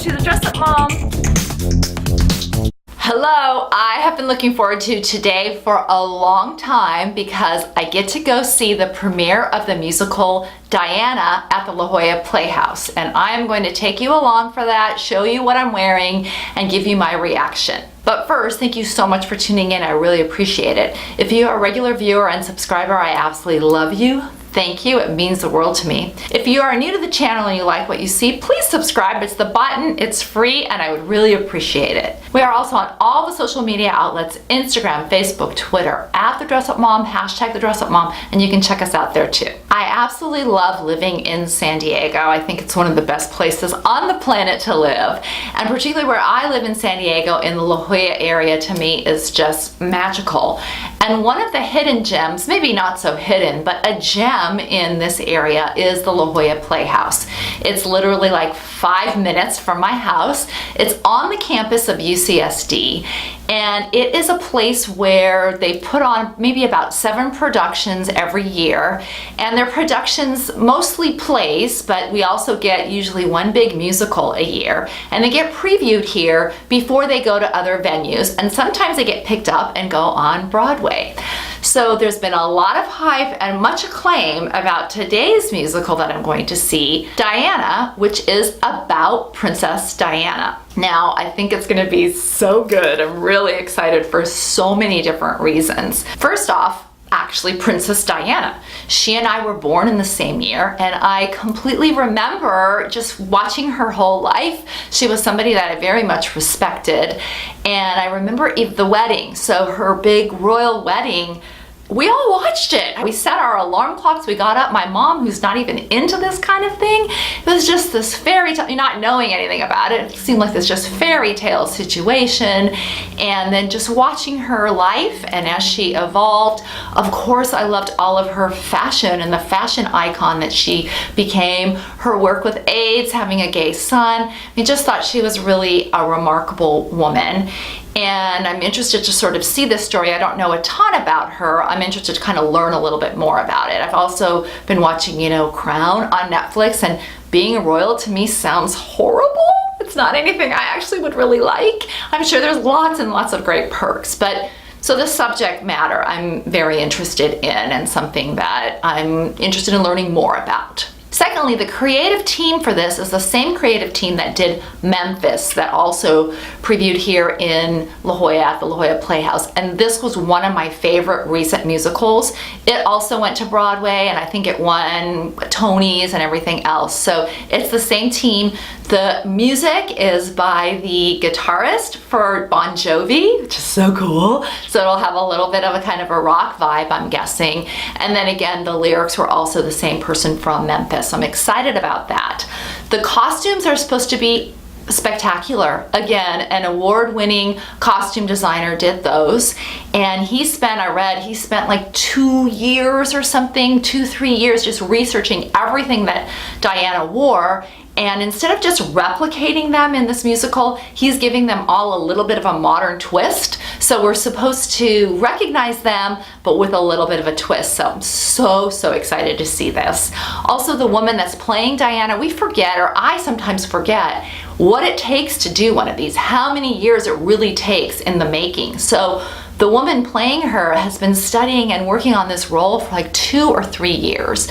to the Dress Up Mom. Hello, I have been looking forward to today for a long time because I get to go see the premiere of the musical Diana at the Jolla Playhouse, and I am going to take you along for that, show you what I'm wearing, and give you my reaction. But first, thank you so much for tuning in. I really appreciate it. If you are a regular viewer and subscriber, I absolutely love you. Thank you, it means the world to me. If you are new to the channel and you like what you see, please subscribe. It's the button, it's free, and I would really appreciate it. We are also on all the social media outlets, Instagram, Facebook, Twitter, at The Dress Up Mom, hashtag The Dress Up Mom, and you can check us out there too. I absolutely love living in San Diego. I think it's one of the best places on the planet to live. And particularly where I live in San Diego, in the La Jolla area, to me is just magical. And one of the hidden gems, maybe not so hidden, but a gem in this area is the Jolla Playhouse. It's literally like 5 minutes from my house. It's on the campus of UCSD, and it is a place where they put on maybe about 7 productions every year, and their productions mostly plays, but we also get usually one big musical a year, and they get previewed here before they go to other venues, and sometimes they get picked up and go on Broadway. So there's been a lot of hype and much acclaim about today's musical that I'm going to see, Diana, which is about Princess Diana. Now, I think it's going to be so good. I'm really excited for so many different reasons. First off, actually Princess Diana. She and I were born in the same year, and I completely remember just watching her whole life. She was somebody that I very much respected, and I remember the wedding, so her big royal wedding. We all watched it. We set our alarm clocks, we got up. My mom, who's not even into this kind of thing, it was just this fairy tale, not knowing anything about it. It seemed like this just fairy tale situation. And then just watching her life and as she evolved, of course I loved all of her fashion and the fashion icon that she became, her work with AIDS, having a gay son. I just thought she was really a remarkable woman. And I'm interested to sort of see this story. I don't know a ton about her. I'm interested to kind of learn a little bit more about it. I've also been watching, Crown on Netflix, and being a royal to me sounds horrible. It's not anything I actually would really like. I'm sure there's lots and lots of great perks, but so the subject matter I'm very interested in and something that I'm interested in learning more about. Secondly, the creative team for this is the same creative team that did Memphis, that also previewed here in La Jolla at the La Jolla Playhouse. And this was one of my favorite recent musicals. It also went to Broadway, and I think it won Tonys and everything else. So it's the same team. The music is by the guitarist for Bon Jovi, which is so cool. So it'll have a little bit of a kind of a rock vibe, I'm guessing. And then again, the lyrics were also the same person from Memphis. So I'm excited about that. The costumes are supposed to be spectacular. Again, an award-winning costume designer did those, and I read he spent like 2 years or something, 2-3 years just researching everything that Diana wore. And instead of just replicating them in this musical, he's giving them all a little bit of a modern twist. So we're supposed to recognize them, but with a little bit of a twist. So I'm so excited to see this. Also, the woman that's playing Diana, we forget, or I sometimes forget, what it takes to do one of these, how many years it really takes in the making. So the woman playing her has been studying and working on this role for like 2 or 3 years.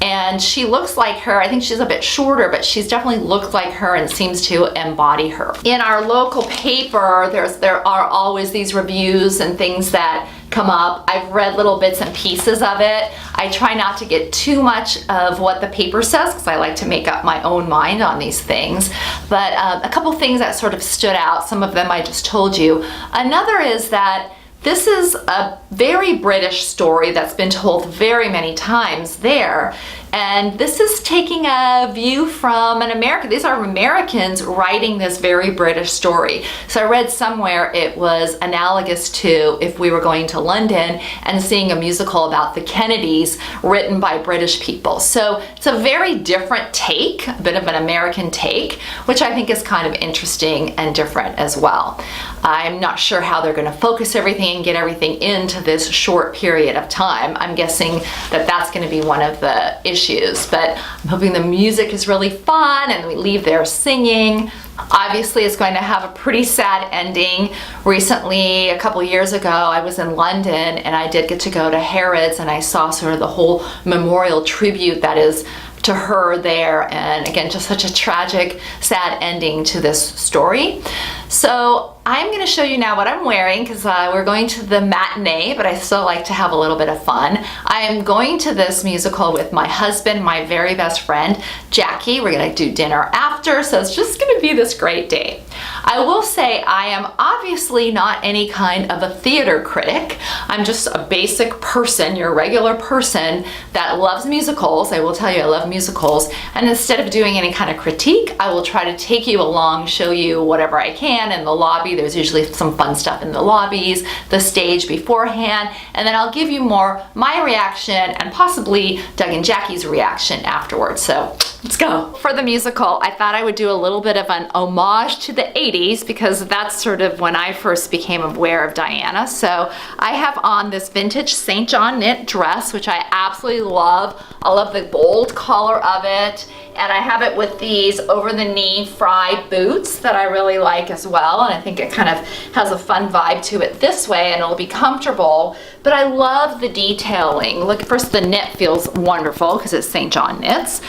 And she looks like her. I think she's a bit shorter, but she's definitely looked like her and seems to embody her. In our local paper, there are always these reviews and things that come up. I've read little bits and pieces of it. I try not to get too much of what the paper says because I like to make up my own mind on these things. But a couple things that sort of stood out, some of them I just told you. Another is that this is a very British story that's been told very many times there. And this is taking a view from an American. These are Americans writing this very British story. So I read somewhere it was analogous to if we were going to London and seeing a musical about the Kennedys written by British people. So it's a very different take, a bit of an American take, which I think is kind of interesting and different as well. I'm not sure how they're going to focus everything and get everything into this short period of time. I'm guessing that that's going to be one of the issues, but I'm hoping the music is really fun and we leave there singing. Obviously, it's going to have a pretty sad ending. Recently, a couple years ago, I was in London and I did get to go to Harrods, and I saw sort of the whole memorial tribute that is to her there. And again, just such a tragic, sad ending to this story. So I'm going to show you now what I'm wearing, because we're going to the matinee, but I still like to have a little bit of fun. I am going to this musical with my husband, my very best friend, Jackie. We're going to do dinner after, so it's just going to be this great day. I will say I am obviously not any kind of a theater critic. I'm just a basic person, your regular person that loves musicals. I will tell you I love musicals, and instead of doing any kind of critique, I will try to take you along, show you whatever I can in the lobby. There's usually some fun stuff in the lobbies, the stage beforehand, and then I'll give you more my reaction and possibly Doug and Jackie's reaction afterwards. So let's go. For the musical, I thought I would do a little bit of an homage to the 80s, because that's sort of when I first became aware of Diana. So I have on this vintage St. John knit dress, which I absolutely love. I love the bold color of it. And I have it with these over-the-knee Frye boots that I really like as well. And I think it kind of has a fun vibe to it this way, and it'll be comfortable. But I love the detailing. Look, first the knit feels wonderful because it's St. John knits.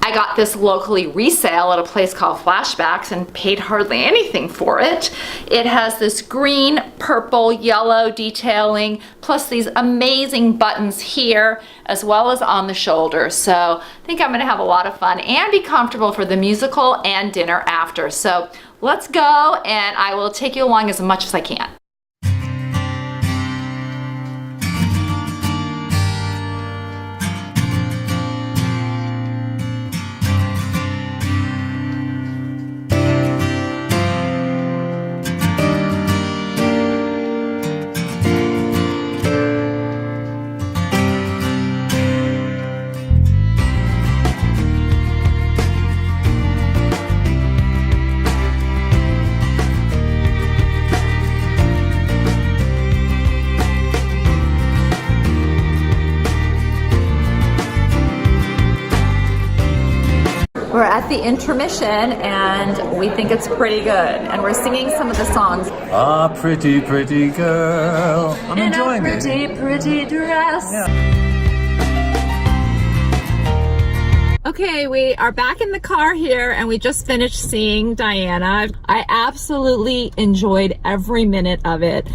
I got this locally resale at a place called Flashbacks and paid hardly anything for it. It has this green, purple, yellow detailing, plus these amazing buttons here, as well as on the shoulders. So I think I'm gonna have a lot of fun and be comfortable for the musical and dinner after. So let's go, and I will take you along as much as I can. We're at the intermission and we think it's pretty good. And we're singing some of the songs. Ah, pretty, pretty girl. I'm enjoying it. In a pretty, pretty dress. Yeah. Okay, we are back in the car here and we just finished seeing Diana. I absolutely enjoyed every minute of it.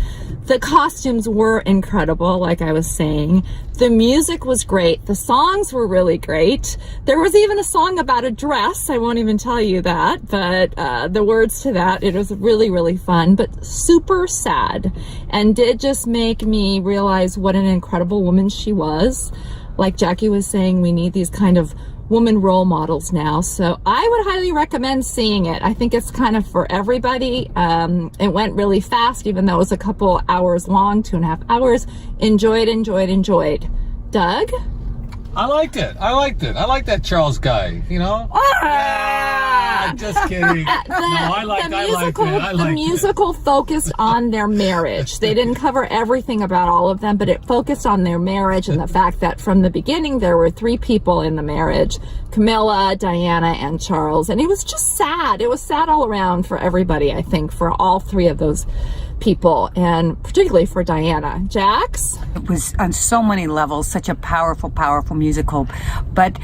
The costumes were incredible, like I was saying. The music was great. The songs were really great. There was even a song about a dress. I won't even tell you that, but the words to that, it was really, really fun, but super sad, and did just make me realize what an incredible woman she was. Like Jackie was saying, we need these kind of woman role models now. So I would highly recommend seeing it. I think it's kind of for everybody. It went really fast, even though it was a couple hours long, 2.5 hours. Enjoyed. Doug? I liked it. I like that Charles guy, you know? Ah! Just kidding. The musical focused on their marriage. They didn't cover everything about all of them, but it focused on their marriage and the fact that from the beginning there were 3 people in the marriage: Camilla, Diana, and Charles. And it was just sad. It was sad all around for everybody, I think, for all 3 of those people, and particularly for Diana. Jax? It was on so many levels such a powerful musical, but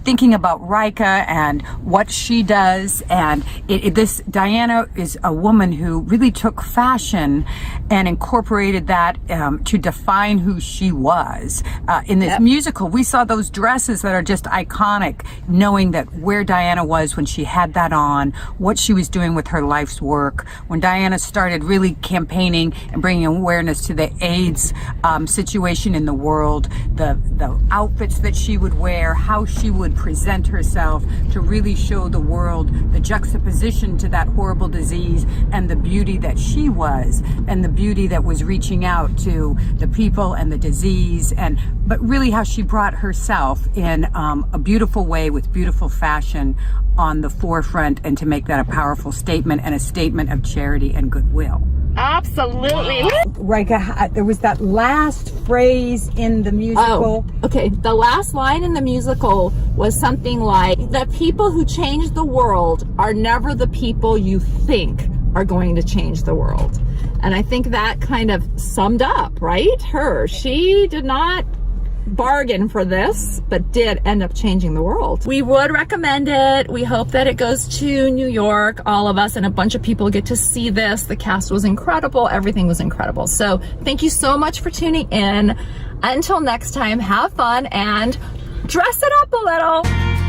thinking about Rika and what she does, and this Diana is a woman who really took fashion and incorporated that to define who she was. In this musical, we saw those dresses that are just iconic, knowing that where Diana was when she had that on, what she was doing with her life's work, when Diana started really campaigning and bringing awareness to the AIDS situation in the world, the outfits that she would wear, how she would present herself to really show the world the juxtaposition to that horrible disease and the beauty that she was, and the beauty that was reaching out to the people and the disease, but really how she brought herself in a beautiful way with beautiful fashion on the forefront, and to make that a powerful statement and a statement of charity and goodwill. Absolutely. Rika, there was that last phrase in the musical. Oh, okay. The last line in the musical was something like, the people who change the world are never the people you think are going to change the world. And I think that kind of summed up, right? Her. She did not bargain for this, but did end up changing the world. We would recommend it. We hope that it goes to New York. All of us and a bunch of people get to see this. The cast was incredible. Everything was incredible. So thank you so much for tuning in. Until next time, have fun and dress it up a little.